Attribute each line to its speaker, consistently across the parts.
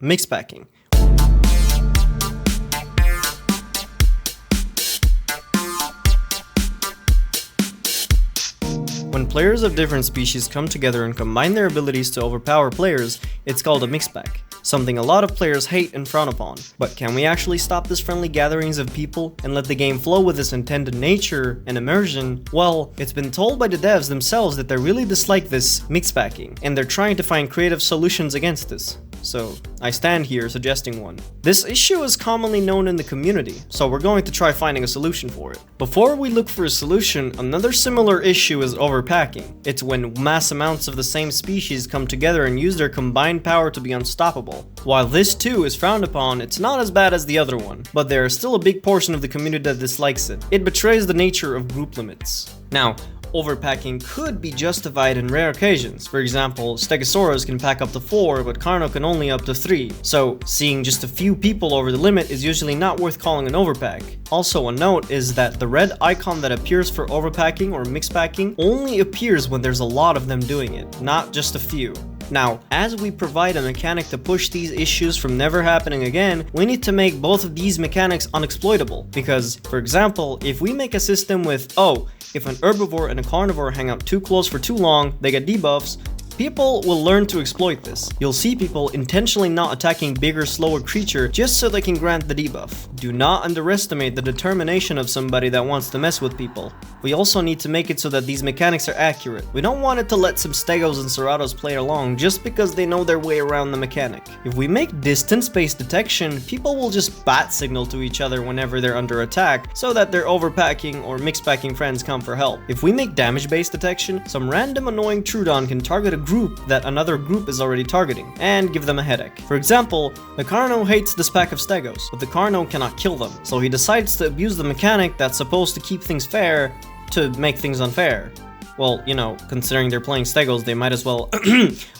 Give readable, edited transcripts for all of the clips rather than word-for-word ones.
Speaker 1: Mixpacking. When players of different species come together and combine their abilities to overpower players, it's called a mixpack, something a lot of players hate and frown upon. But can we actually stop this friendly gatherings of people and let the game flow with its intended nature and immersion? Well, it's been told by the devs themselves that they really dislike this mixpacking, and they're trying to find creative solutions against this. So, I stand here suggesting one. This issue is commonly known in the community, so we're going to try finding a solution for it. Before we look for a solution, another similar issue is overpacking. It's when mass amounts of the same species come together and use their combined power to be unstoppable. While this too is frowned upon, it's not as bad as the other one, but there is still a big portion of the community that dislikes it. It betrays the nature of group limits. Now, overpacking could be justified in rare occasions. For example, Stegosaurus can pack up to 4, but Carno can only up to 3. So, seeing just a few people over the limit is usually not worth calling an overpack. Also, a note is that the red icon that appears for overpacking or mixpacking only appears when there's a lot of them doing it, not just a few. Now, as we provide a mechanic to push these issues from never happening again, we need to make both of these mechanics unexploitable. Because, for example, if we make a system with, if an herbivore and a carnivore hang out too close for too long, they get debuffs, people will learn to exploit this. You'll see people intentionally not attacking bigger, slower creature just so they can grant the debuff. Do not underestimate the determination of somebody that wants to mess with people. We also need to make it so that these mechanics are accurate. We don't want it to let some Stegos and Ceratos play along just because they know their way around the mechanic. If we make distance-based detection, people will just bat signal to each other whenever they're under attack so that their overpacking or mixpacking friends come for help. If we make damage-based detection, some random annoying Trudon can target a group that another group is already targeting and give them a headache. For example, the Carno hates this pack of Stegos, but the Carno cannot kill them, so he decides to abuse the mechanic that's supposed to keep things fair to make things unfair. Well, you know, considering they're playing Stegos, they might as well.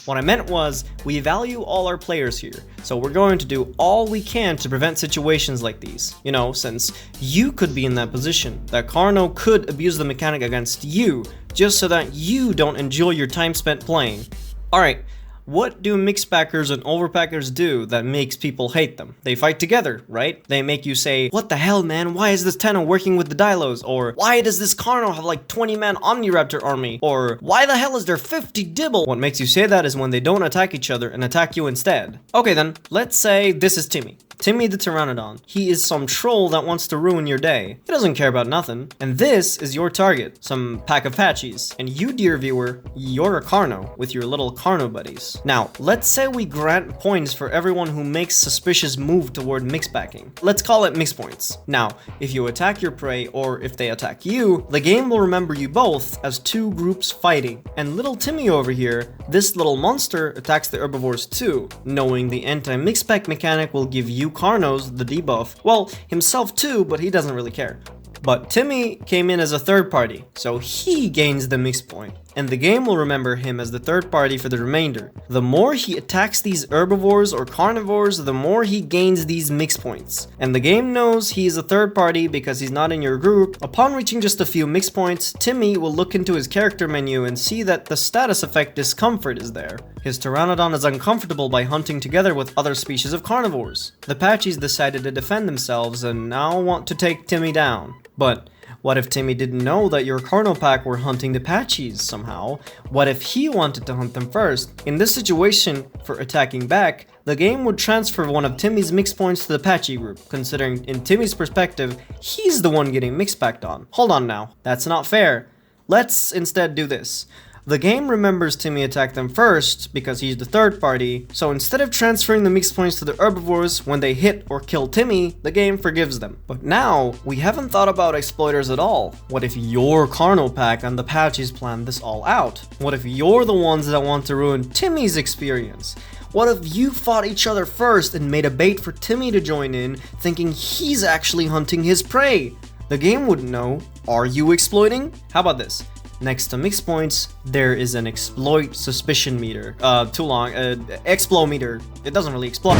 Speaker 1: What I meant was, we value all our players here, so we're going to do all we can to prevent situations like these. You know, since you could be in that position, that Carno could abuse the mechanic against you, just so that you don't enjoy your time spent playing. Alright, what do mixpackers and overpackers do that makes people hate them? They fight together, right? They make you say, what the hell, man, why is this Tenno working with the Dilos? Or, why does this Carno have like 20-man Omniraptor army? Or, why the hell is there 50 Dibble? What makes you say that is when they don't attack each other and attack you instead. Okay then, let's say this is Timmy. Timmy the Pteranodon. He is some troll that wants to ruin your day. He doesn't care about nothing. And this is your target, some pack of Patchies. And you, dear viewer, you're a Carno with your little Carno buddies. Now, let's say we grant points for everyone who makes suspicious move toward mixpacking. Let's call it mix points. Now, if you attack your prey or if they attack you, the game will remember you both as two groups fighting. And little Timmy over here, this little monster attacks the herbivores too, knowing the anti-mixpack mechanic will give you Carnos the debuff. Well, himself too, but he doesn't really care. But Timmy came in as a third party, so he gains the mix point, and the game will remember him as the third party for the remainder. The more he attacks these herbivores or carnivores, the more he gains these mix points. And the game knows he is a third party because he's not in your group. Upon reaching just a few mix points, Timmy will look into his character menu and see that the status effect discomfort is there. His Pteranodon is uncomfortable by hunting together with other species of carnivores. The Patchies decided to defend themselves and now want to take Timmy down. But what if Timmy didn't know that your Carno pack were hunting the Patchies somehow? What if he wanted to hunt them first? In this situation, for attacking back, the game would transfer one of Timmy's mix points to the Patchy group, considering in Timmy's perspective, he's the one getting mixpacked on. Hold on now, that's not fair. Let's instead do this. The game remembers Timmy attacked them first because he's the third party, so instead of transferring the mix points to the herbivores when they hit or kill Timmy, the game forgives them. But now, we haven't thought about exploiters at all. What if your Carno pack and the Patchies plan this all out? What if you're the ones that want to ruin Timmy's experience? What if you fought each other first and made a bait for Timmy to join in, thinking he's actually hunting his prey? The game wouldn't know. Are you exploiting? How about this? Next to mix points, there is an exploit suspicion meter. Explo meter. It doesn't really explode.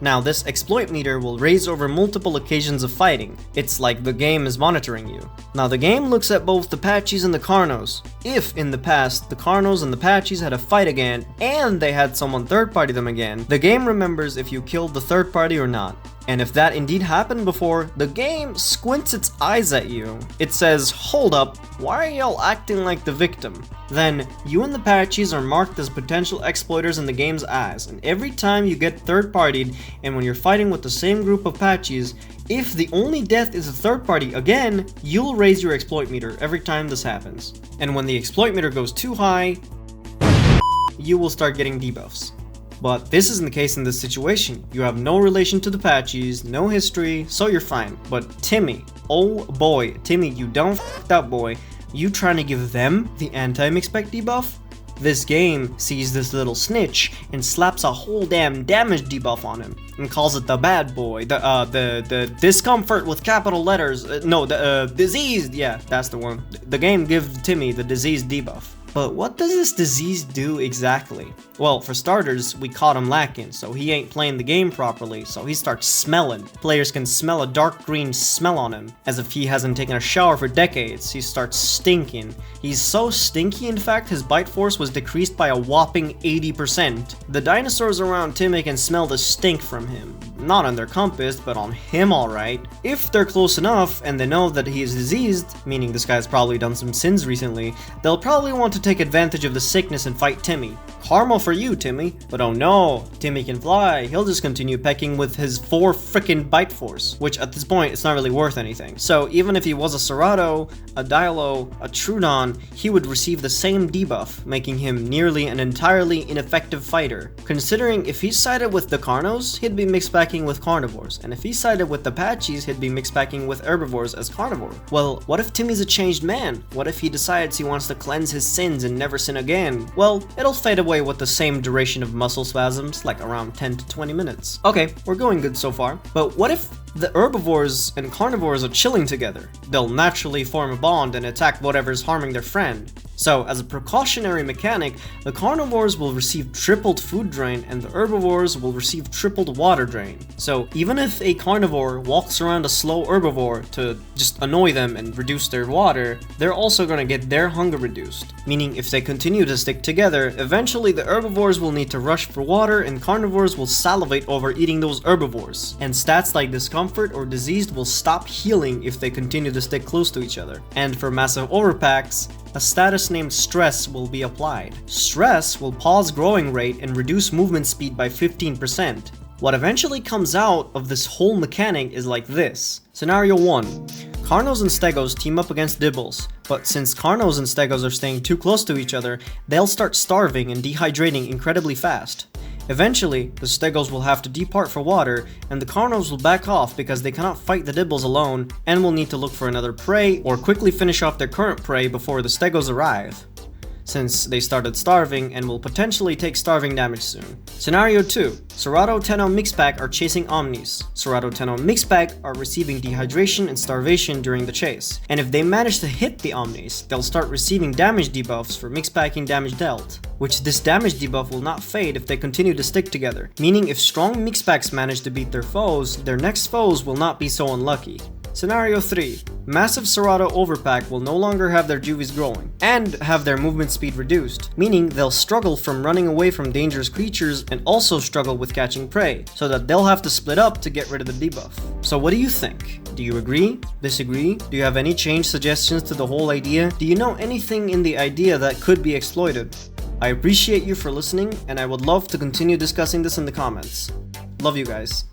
Speaker 1: Now, this exploit meter will raise over multiple occasions of fighting. It's like the game is monitoring you. Now, the game looks at both the Patchies and the Carnos. If, in the past, the Carnos and the Patchies had a fight again, and they had someone third-party them again, the game remembers if you killed the third party or not. And if that indeed happened before, the game squints its eyes at you. It says, hold up, why are y'all acting like the victim? Then, you and the Patchies are marked as potential exploiters in the game's eyes, and every time you get third-partied, and when you're fighting with the same group of Patchies, if the only death is a third party again, you'll raise your exploit meter every time this happens. And when the exploit meter goes too high, you will start getting debuffs. But this isn't the case in this situation. You have no relation to the Patchies, no history, so you're fine. But Timmy, oh boy, Timmy, you done f***ed up, boy. You trying to give them the anti-mixpack debuff? This game sees this little snitch and slaps a whole damn damage debuff on him and calls it the bad boy, the discomfort with capital letters, diseased, yeah, that's the one. The game gives Timmy the disease debuff. But what does this disease do exactly? Well, for starters, we caught him lacking, so he ain't playing the game properly, so he starts smelling. Players can smell a dark green smell on him, as if he hasn't taken a shower for decades. He starts stinking. He's so stinky, in fact, his bite force was decreased by a whopping 80%. The dinosaurs around Timmy can smell the stink from him. Not on their compass, but on him alright. If they're close enough, and they know that he is diseased, meaning this guy's probably done some sins recently, they'll probably want to take advantage of the sickness and fight Timmy. Karma for you, Timmy. But oh no, Timmy can fly. He'll just continue pecking with his 4 frickin' bite force, which at this point, it's not really worth anything. So even if he was a Serato, a Dialo, a Trudon, he would receive the same debuff, making him nearly an entirely ineffective fighter. Considering if he sided with the Carnos, he'd be mixpacking with carnivores, and if he sided with the Patchies, he'd be mixpacking with herbivores as carnivore. Well, what if Timmy's a changed man? What if he decides he wants to cleanse his sins and never sin again? Well, it'll fade away with the same duration of muscle spasms, like around 10 to 20 minutes. Okay, we're going good so far. But what if the herbivores and carnivores are chilling together? They'll naturally form a bond and attack whatever's harming their friend. So, as a precautionary mechanic, the carnivores will receive tripled food drain and the herbivores will receive tripled water drain. So, even if a carnivore walks around a slow herbivore to just annoy them and reduce their water, they're also gonna get their hunger reduced. Meaning, if they continue to stick together, eventually the herbivores will need to rush for water and carnivores will salivate over eating those herbivores. And stats like discomfort or diseased will stop healing if they continue to stick close to each other. And for massive overpacks, a status named Stress will be applied. Stress will pause growing rate and reduce movement speed by 15%. What eventually comes out of this whole mechanic is like this. Scenario 1. Carnos and Stegos team up against Dibbles, but since Carnos and Stegos are staying too close to each other, they'll start starving and dehydrating incredibly fast. Eventually, the Stegos will have to depart for water, and the Carnos will back off because they cannot fight the Dibbles alone and will need to look for another prey or quickly finish off their current prey before the Stegos arrive, since they started starving and will potentially take starving damage soon. Scenario 2. Serato, Tenno, Mixpack are chasing Omnis. Serato, Tenno, Mixpack are receiving dehydration and starvation during the chase. And if they manage to hit the Omnis, they'll start receiving damage debuffs for mixpacking damage dealt, which this damage debuff will not fade if they continue to stick together, meaning if strong mixpacks manage to beat their foes, their next foes will not be so unlucky. Scenario 3. Massive Serato overpack will no longer have their juvies growing, and have their movement speed reduced, meaning they'll struggle from running away from dangerous creatures and also struggle with catching prey, so that they'll have to split up to get rid of the debuff. So what do you think? Do you agree? Disagree? Do you have any change suggestions to the whole idea? Do you know anything in the idea that could be exploited? I appreciate you for listening, and I would love to continue discussing this in the comments. Love you guys.